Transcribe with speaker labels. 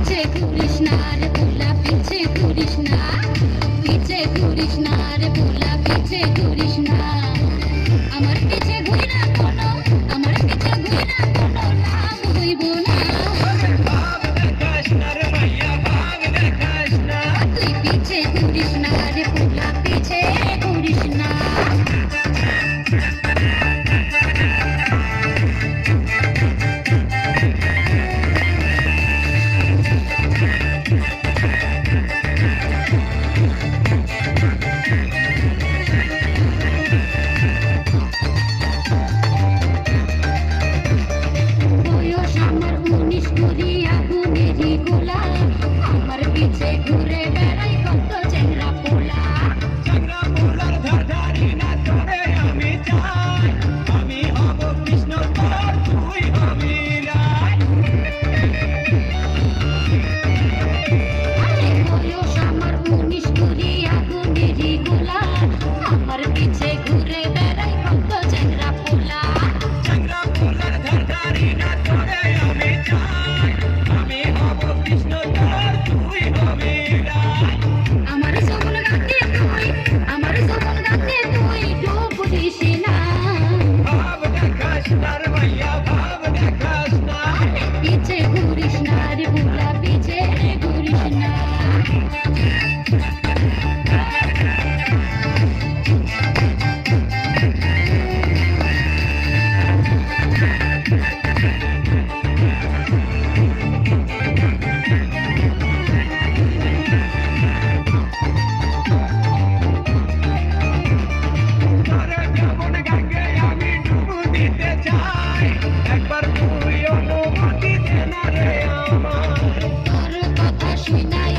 Speaker 1: পিছে ঘুরিস না রে ভোলা পিছে ঘুরিস না পিছে ঘুরিস না রে ভোলা পিছে ঘুরিস না আমার পিছে ঘুরি না কোনো আমার পিছে ঘুরি না কোনো লাভ হইব না তুই পিছে ঘুরিস না রে ভোলা পিছে ঘুরিস না বয়স আমার 19 কুড়ি আগুনেরই গোলা আমার পিছে ঘুরে বেড়াই কত চেংড়া পোলা আরে বয়স আমার 19 কুড়ি আগুনেরই গোলা আমার পিছে ঘুরে বেড়াই কত চেংড়া পোলা আমার যৌবন গাতে তুই আমার যৌবন গাতে তুই ডুব দিস না পিছে ঘুরিস না রে ভোলা পিছে ঘুরিস না তোর কথা শুনাই